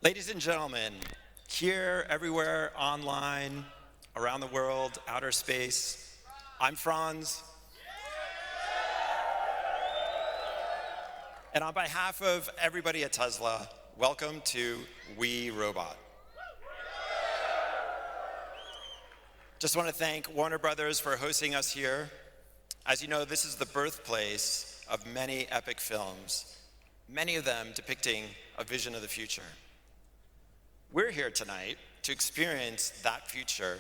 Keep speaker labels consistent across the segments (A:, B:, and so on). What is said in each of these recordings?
A: Ladies and gentlemen, here, everywhere, online, around the world, outer space, I'm Franz. And on behalf of everybody at Tesla, welcome to We Robot. Just want to thank Warner Brothers for hosting us here. As you know, this is the birthplace of many epic films, many of them depicting a vision of the future. We're here tonight to experience that future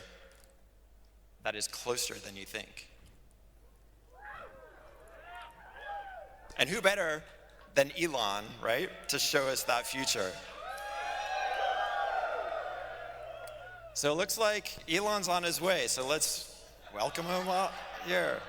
A: that is closer than you think. And who better than Elon, right, to show us that future? So it looks like Elon's on his way, so let's welcome him out here.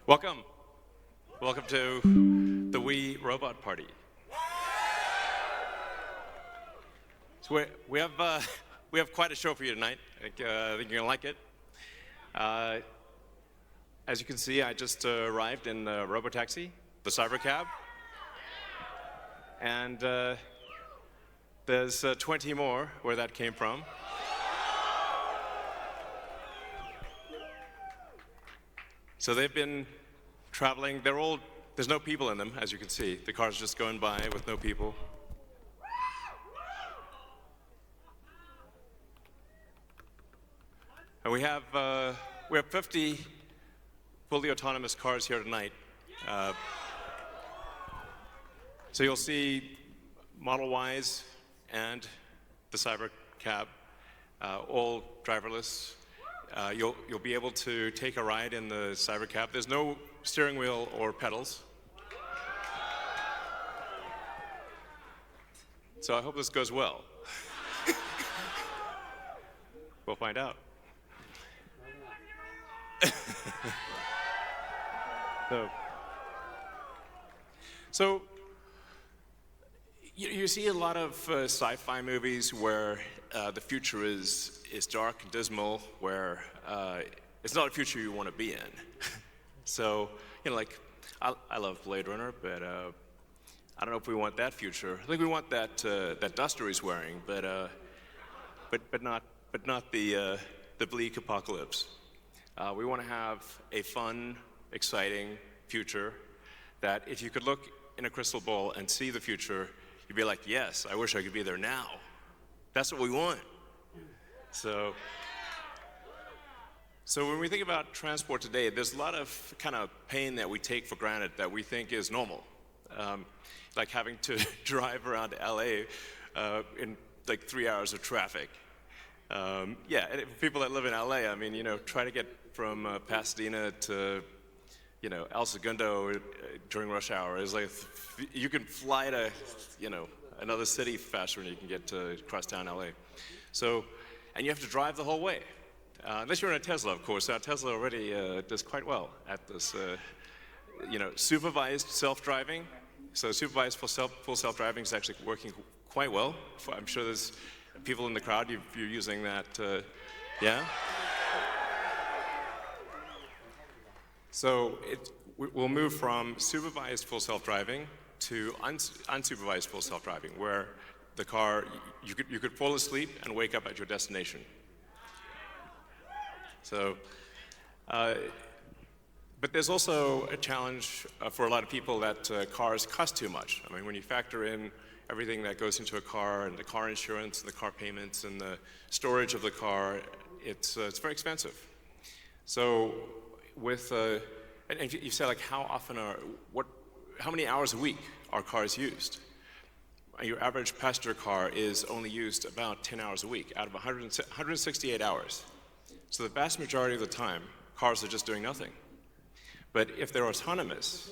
B: Welcome. Welcome to the We Robot Party. So we have quite a show for you tonight. I think you're gonna like it. As you can see, I just arrived in Robotaixi, the Cybercab, and there's 20 more where that came from. So they've been traveling. There's no people in them, as you can see. The car's just going by with no people. And we have 50 fully autonomous cars here tonight. So you'll see Model Ys and the Cybercab, all driverless. You'll be able to take a ride in the Cybercab. There's no steering wheel or pedals. So I hope this goes well. We'll find out. So you see a lot of sci-fi movies where the future is dark and dismal, where it's not a future you want to be in. So, like, I love Blade Runner, but I don't know if we want that future. I think we want that duster he's wearing, but not the bleak apocalypse. We want to have a fun, exciting future that if you could look in a crystal ball and see the future, you'd be like, yes, I wish I could be there now. That's what we want. So when we think about transport today, there's a lot of kind of pain that we take for granted that we think is normal. Like having to drive around LA in like 3 hours of traffic. Yeah, and people that live in LA, I mean, try to get from Pasadena to, El Segundo during rush hour is like, you can fly to, another city faster than you can get to across town LA. So, and you have to drive the whole way. Unless you're in a Tesla, of course. Now, Tesla already does quite well at this, supervised self-driving. So supervised full self-driving is actually working quite well. I'm sure there's people in the crowd, you're using that, yeah? So we'll move from supervised full self-driving to unsupervised full self-driving, where the car, you could fall asleep and wake up at your destination. So, but there's also a challenge for a lot of people that cars cost too much. I mean, when you factor in everything that goes into a car, and the car insurance, and the car payments, and the storage of the car, it's very expensive. So, and you say like, how many hours a week are cars used? Your average passenger car is only used about 10 hours a week out of 168 hours. So the vast majority of the time, cars are just doing nothing. But if they're autonomous,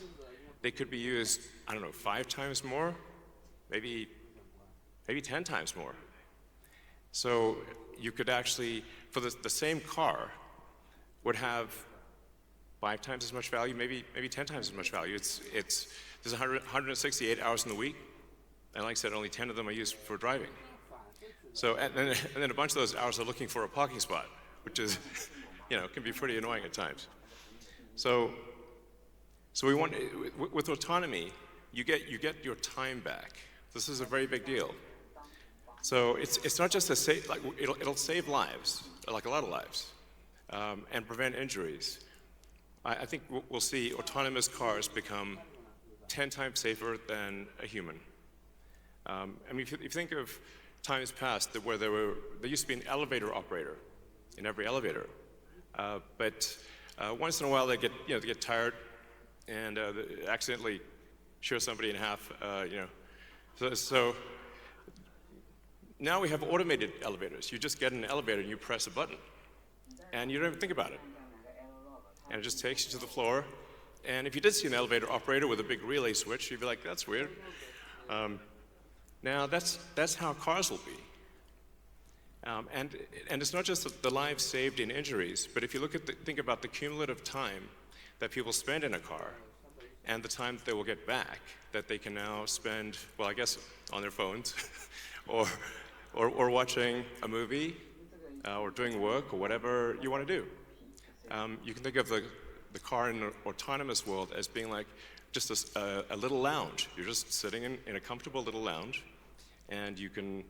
B: they could be used, 5 times more, maybe 10 times more. So you could actually, for the same car, would have 5 times as much value, maybe 10 times as much value. There's 168 hours in the week, and like I said, only 10 of them are used for driving. So, and then a bunch of those hours are looking for a parking spot, which is, can be pretty annoying at times. So we want, with autonomy, you get your time back. This is a very big deal. So it's not just it'll save lives, like a lot of lives, and prevent injuries. I think we'll see autonomous cars become 10 times safer than a human. I mean, if you think of times past where there used to be an elevator operator in every elevator, but once in a while they get tired and they accidentally shear somebody in half, So now we have automated elevators. You just get in an elevator and you press a button, and you don't even think about it, and it just takes you to the floor. And if you did see an elevator operator with a big relay switch, you'd be like, "That's weird." Now that's how cars will be. And it's not just the lives saved in injuries, but if you think about the cumulative time that people spend in a car and the time that they will get back, that they can now spend, well, I guess on their phones or watching a movie or doing work or whatever you want to do. You can think of the car in an autonomous world as being like just a little lounge. You're just sitting in a comfortable little lounge, and you can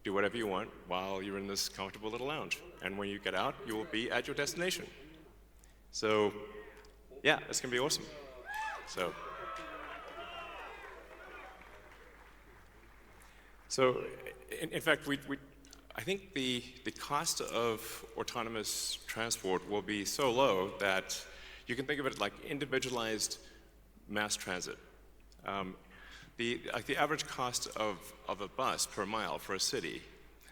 B: do whatever you want while you're in this comfortable little lounge. And when you get out, you will be at your destination. So, yeah, it's going to be awesome. So in fact, I think the cost of autonomous transport will be so low that you can think of it like individualized mass transit. The average cost of a bus per mile for a city,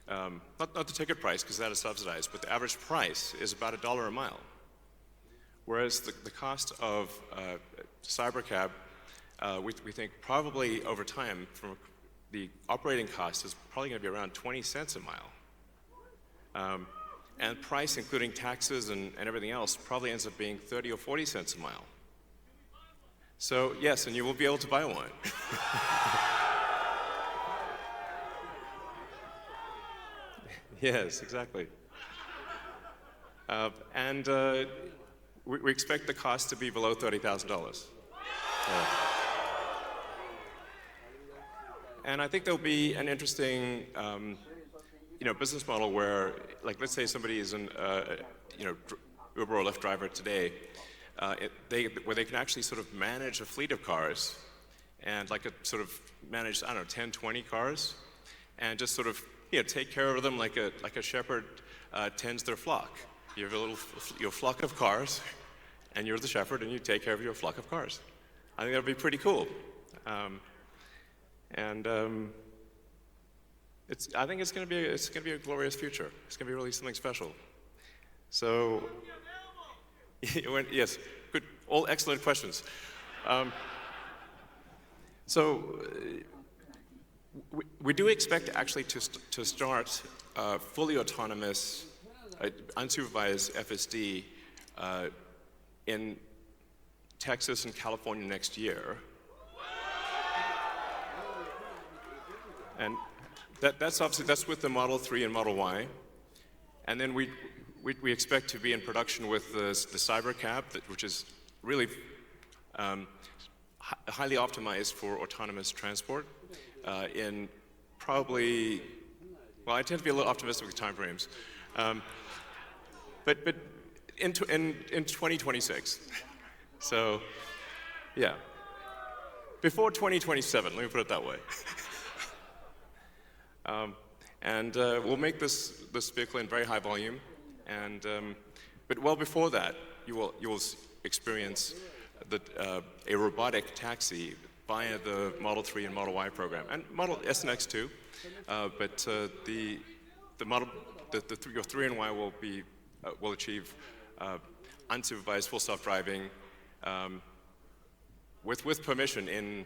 B: not the ticket price because that is subsidized, but the average price is about $1 a mile. Whereas the cost of Cybercab, we think probably over time, from the operating cost is probably going to be around 20 cents a mile. And price, including taxes and everything else, probably ends up being 30 or 40 cents a mile. So yes, and you will be able to buy one. Yes, exactly. And we expect the cost to be below $30,000. And I think there'll be an interesting, business model where, like, let's say somebody is an, Uber or Lyft driver today, where they can actually sort of manage a fleet of cars and sort of manage, I don't know, 10, 20 cars, and just sort of take care of them like a shepherd tends their flock. You have your flock of cars, and you're the shepherd, and you take care of your flock of cars. I think that would be pretty cool. I think it's going to be a glorious future. It's going to be really something special. So, yes, good, all excellent questions. We do expect actually to start fully autonomous, unsupervised FSD in Texas and California next year. And that's with the Model 3 and Model Y. And then we expect to be in production with the Cybercab, which is really highly optimized for autonomous transport in probably, well, I tend to be a little optimistic with timeframes, but in 2026. So, yeah, before 2027. Let me put it that way. We'll make this vehicle in very high volume, but well before that, you will experience a robotic taxi via the Model 3 and Model Y program, and Model S and X too. But your 3 and Y will achieve unsupervised full self-driving with permission in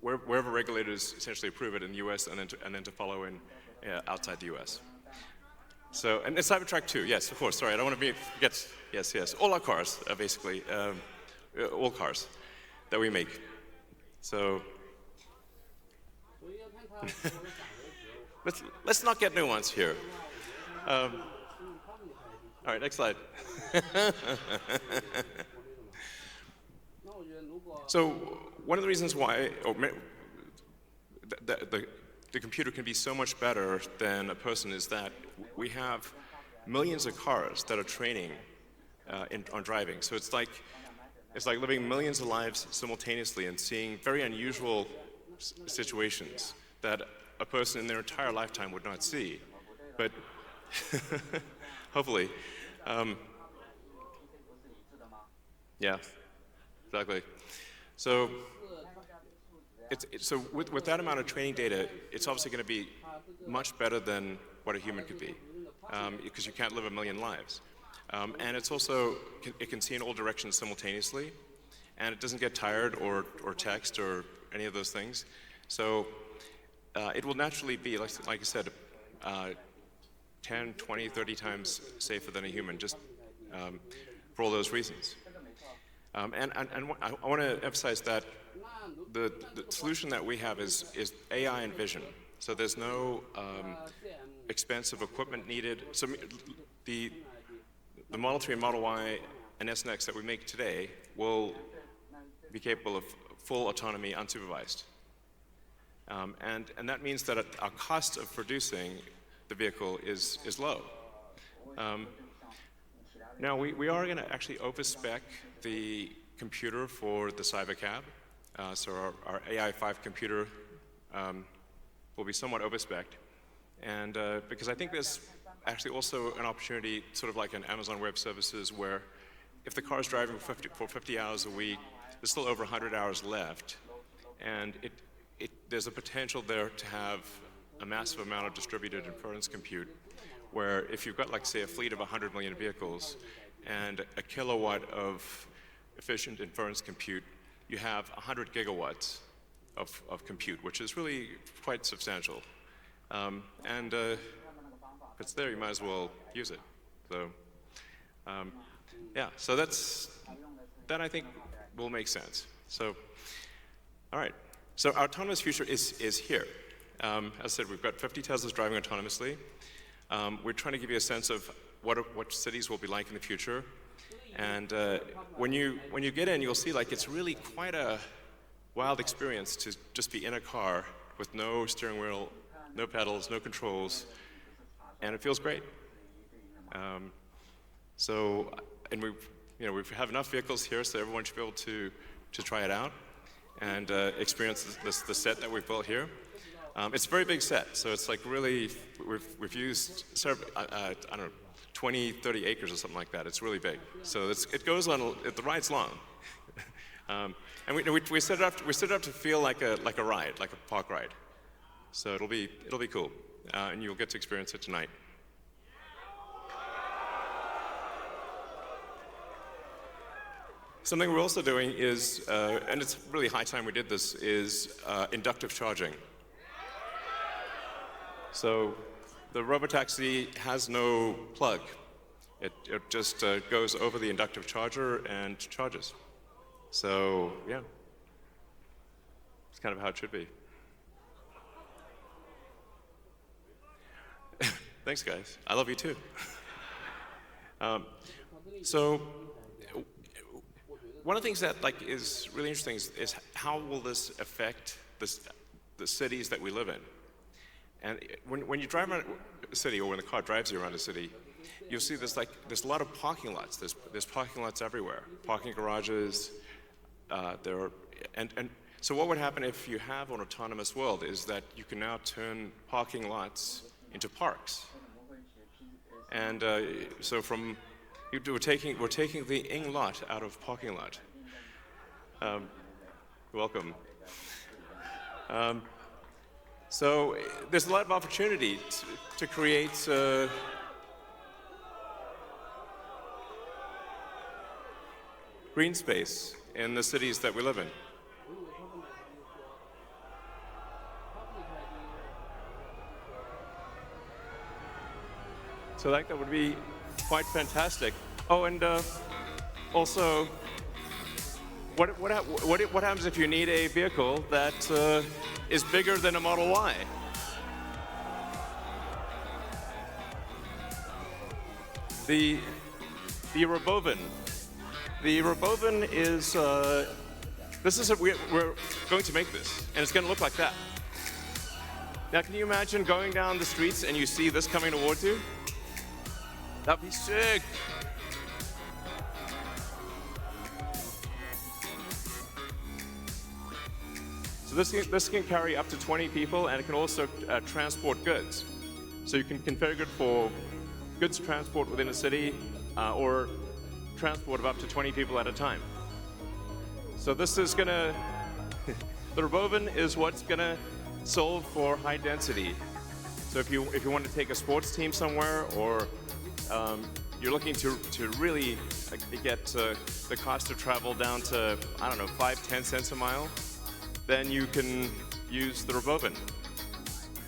B: wherever regulators essentially approve it in the U.S. and then to follow in outside the U.S. So, and the Cybertruck too, yes, of course. Sorry, I don't want to forget. Yes. All our cars, basically, all cars that we make. So, let's not get nuanced here. All right, next slide. So, one of the reasons why the computer can be so much better than a person is that we have millions of cars that are training on driving. So it's like living millions of lives simultaneously and seeing very unusual situations that a person in their entire lifetime would not see. But hopefully, yeah, exactly. So with that amount of training data, it's obviously going to be much better than what a human could be, because you can't live a million lives. And it's also, it can see in all directions simultaneously, and it doesn't get tired or text or any of those things. So it will naturally be, like I said, 10, 20, 30 times safer than a human, just for all those reasons. And I want to emphasize that the solution that we have is AI and vision. So there's no expensive equipment needed. So the Model 3 and Model Y and S and X that we make today will be capable of full autonomy unsupervised. And that means that our cost of producing the vehicle is low. Now, we are going to actually overspec the computer for the Cybercab. So our AI5 computer will be somewhat overspec'd. And because I think there's actually also an opportunity, sort of like in Amazon Web Services, where if the car is driving for 50 hours a week, there's still over 100 hours left. And there's a potential there to have a massive amount of distributed inference compute, where if you've got, like, say, a fleet of 100 million vehicles and a kilowatt of efficient inference compute, you have 100 gigawatts of compute, which is really quite substantial. If it's there, you might as well use it. So, yeah, so that I think will make sense. So, all right. So our autonomous future is here. As I said, we've got 50 Teslas driving autonomously. We're trying to give you a sense of what cities will be like in the future. And when you get in, you'll see, like, it's really quite a wild experience to just be in a car with no steering wheel, no pedals, no controls, and it feels great. And we've, we have enough vehicles here so everyone should be able to try it out and experience the set that we've built here. It's a very big set, so it's like really, we've used sort of, I don't know, 20, 30 acres or something like that. It's really big. So it goes on, the ride's long. And we set it up to feel like a ride, like a park ride. So it'll be cool, and you'll get to experience it tonight. Something we're also doing is, and it's really high time we did this, is inductive charging. So the Robotaixi has no plug. It just goes over the inductive charger and charges. So yeah, it's kind of how it should be. Thanks, guys. I love you too. So one of the things that is really interesting is how will this affect the cities that we live in? And when you drive around a city, or when the car drives you around a city, you'll see there's a lot of parking lots. There's parking lots everywhere, parking garages. So what would happen if you have an autonomous world is that you can now turn parking lots into parks. And so we're taking the ing lot out of parking lot. Welcome. So there's a lot of opportunity to create green space in the cities that we live in. So that would be quite fantastic. Oh, and also, what happens if you need a vehicle that is bigger than a Model Y? The Robovan. The Robovan is we're going to make this, and it's going to look like that. Now, can you imagine going down the streets and you see this coming towards you? That'd be sick. So this can carry up to 20 people, and it can also transport goods. So you can configure it for goods transport within a city, or transport of up to 20 people at a time. So this is gonna, the Robovan is what's gonna solve for high density. So if you want to take a sports team somewhere, or you're looking to really get the cost of travel down to, I don't know, 5-10 cents a mile, then you can use the Robovan.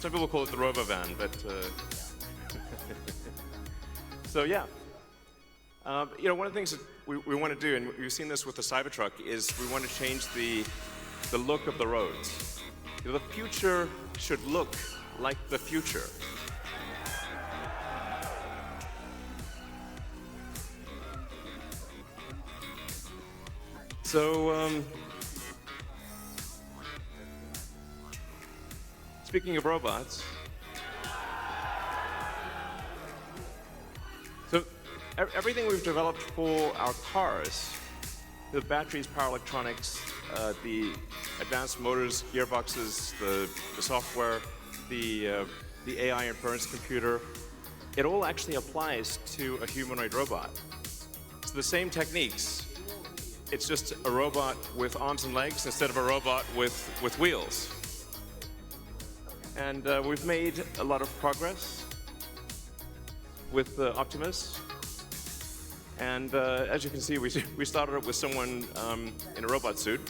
B: Some people call it the Robovan, but so yeah. One of the things that we want to do, and we've seen this with the Cybertruck, is we want to change the look of the roads. The future should look like the future. So, speaking of robots, so everything we've developed for our cars, the batteries, power electronics, the advanced motors, gearboxes, the software, the AI inference computer, it all actually applies to a humanoid robot. It's the same techniques. It's just a robot with arms and legs instead of a robot with wheels. And we've made a lot of progress with Optimus. And as you can see, we started up with someone in a robot suit,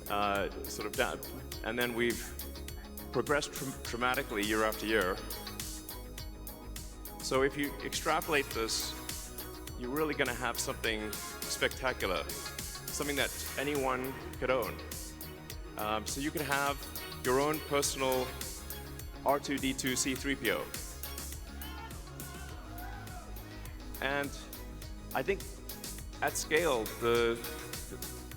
B: sort of down, and then we've progressed dramatically year after year. So if you extrapolate this, you're really going to have something spectacular, something that anyone could own. So you could have your own personal R2-D2 C3PO. And I think at scale,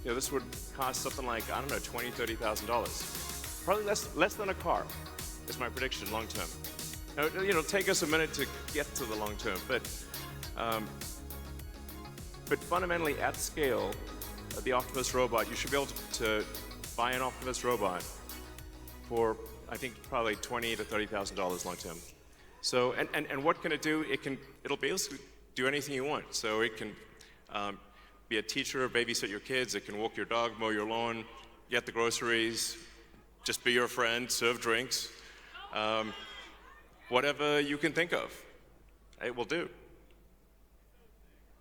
B: this would cost something like, I don't know, $20,000, $30,000. Probably less than a car, is my prediction long term. Now, it'll take us a minute to get to the long term, but But fundamentally, at scale, the Optimus robot, you should be able to buy an Optimus robot for, I think, probably $20,000 to $30,000 long term. So, and what can it do? It'll basically do anything you want. So it can be a teacher, babysit your kids. It can walk your dog, mow your lawn, get the groceries, just be your friend, serve drinks. Whatever you can think of, it will do.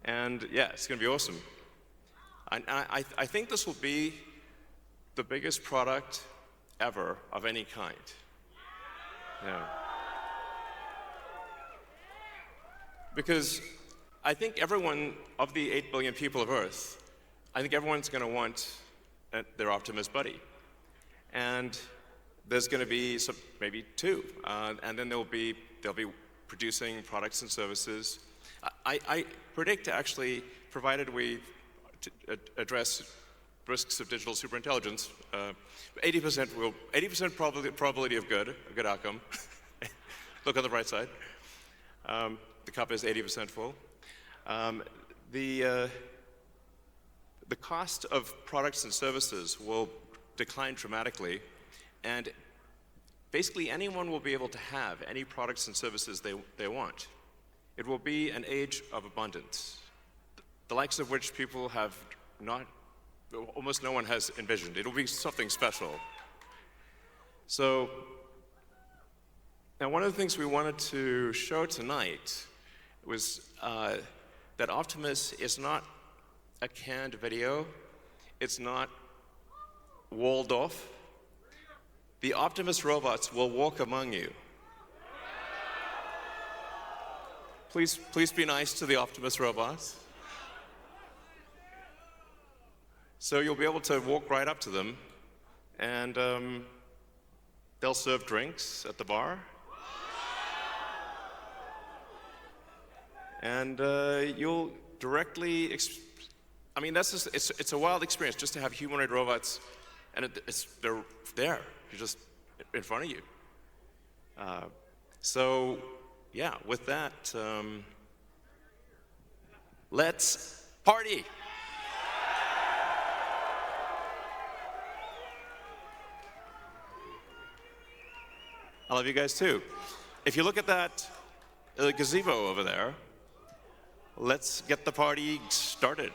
B: And yeah, it's going to be awesome. I think this will be the biggest product ever of any kind. Yeah. Because I think everyone, of the 8 billion people of Earth, I think everyone's going to want their Optimus buddy. And there's going to be maybe 2, and then they'll be producing products and services. I predict, actually, provided we address risks of digital superintelligence, 80% probability of good, a good outcome. Look on the bright side. The cup is 80% full. The cost of products and services will decline dramatically, and basically anyone will be able to have any products and services they want. It will be an age of abundance, the likes of which people have almost no one has envisioned. It'll be something special. So, now one of the things we wanted to show tonight was that Optimus is not a canned video. It's not walled off. The Optimus robots will walk among you. Please be nice to the Optimus robots. So you'll be able to walk right up to them, and they'll serve drinks at the bar. And you'll directly, I mean, that's just, it's a wild experience just to have humanoid robots, and they're there, you're just in front of you. So, yeah, with that, let's party. I love you guys too. If you look at that gazebo over there, let's get the party started.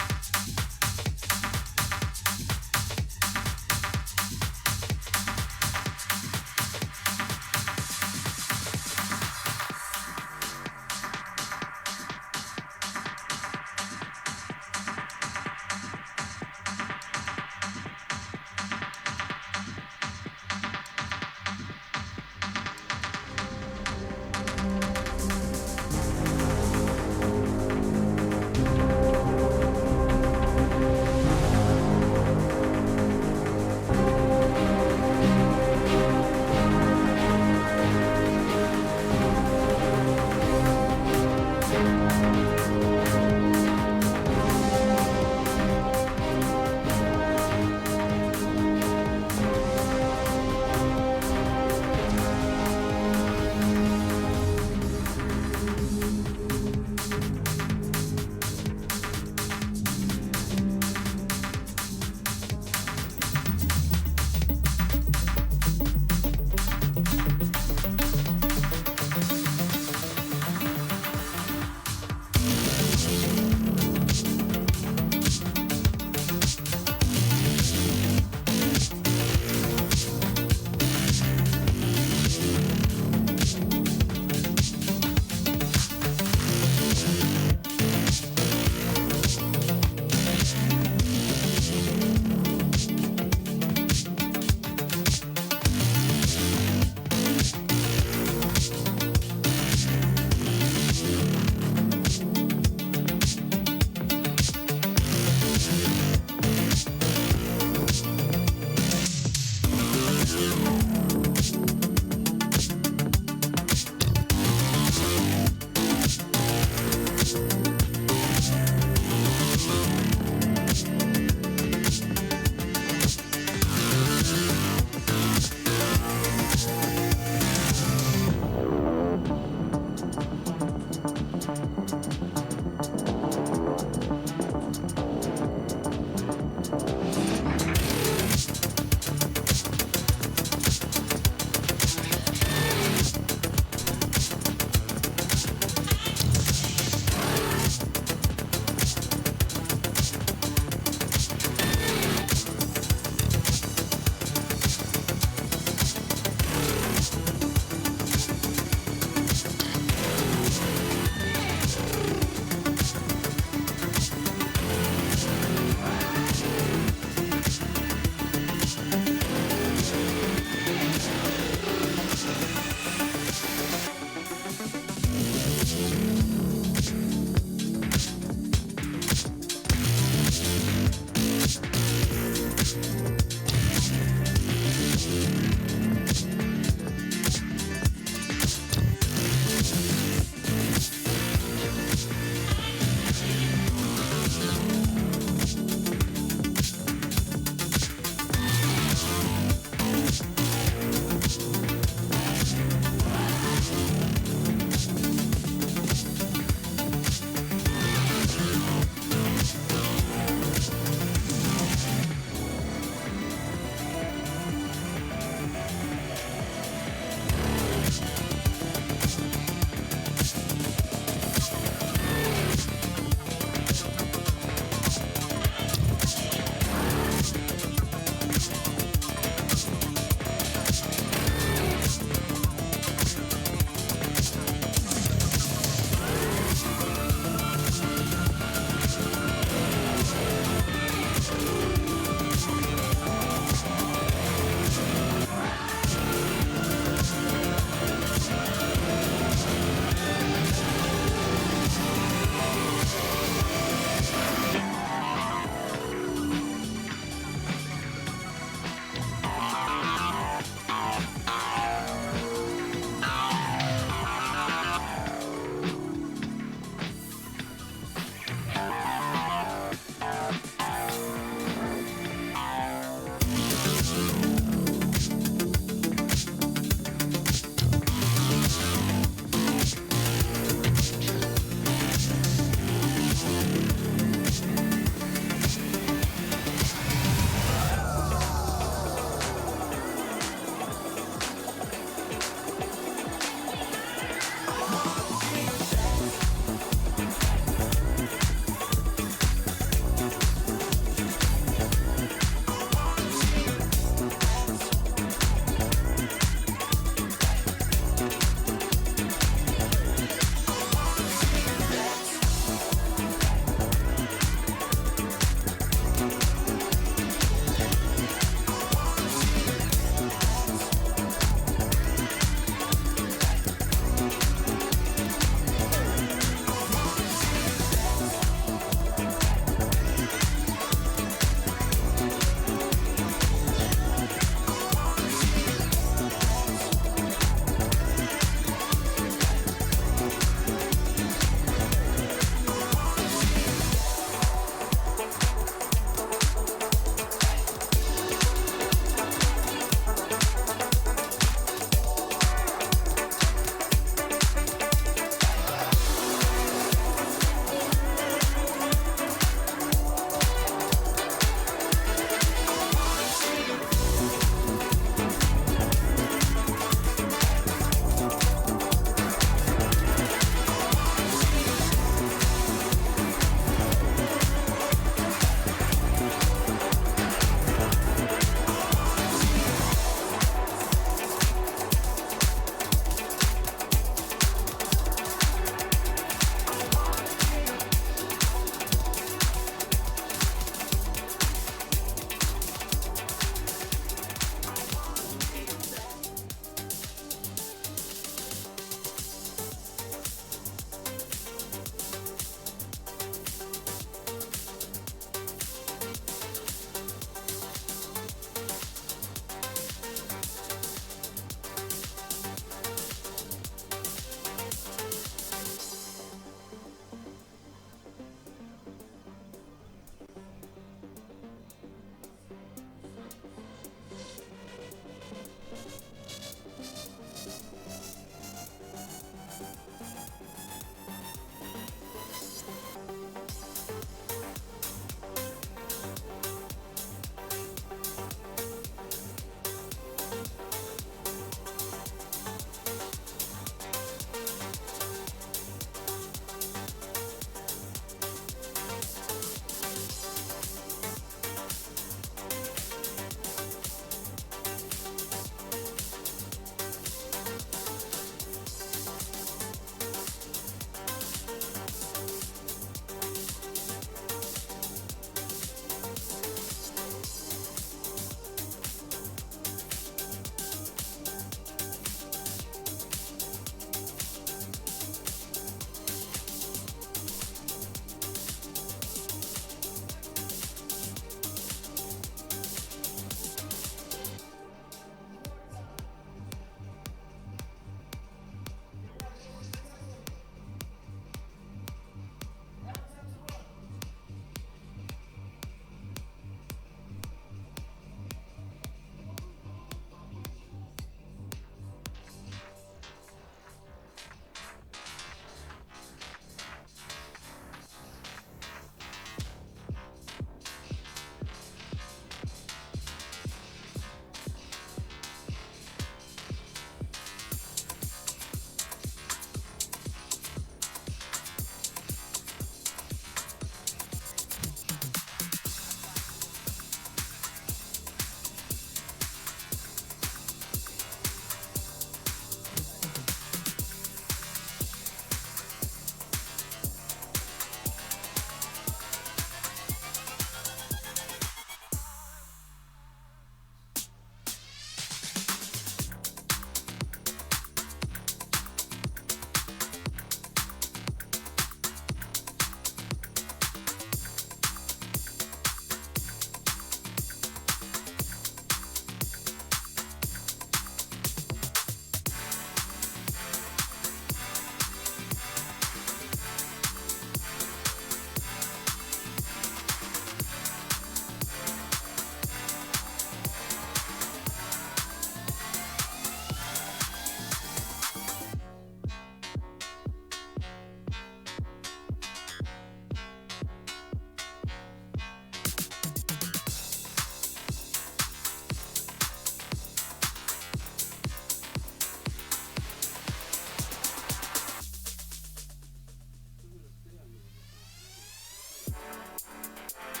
A: you.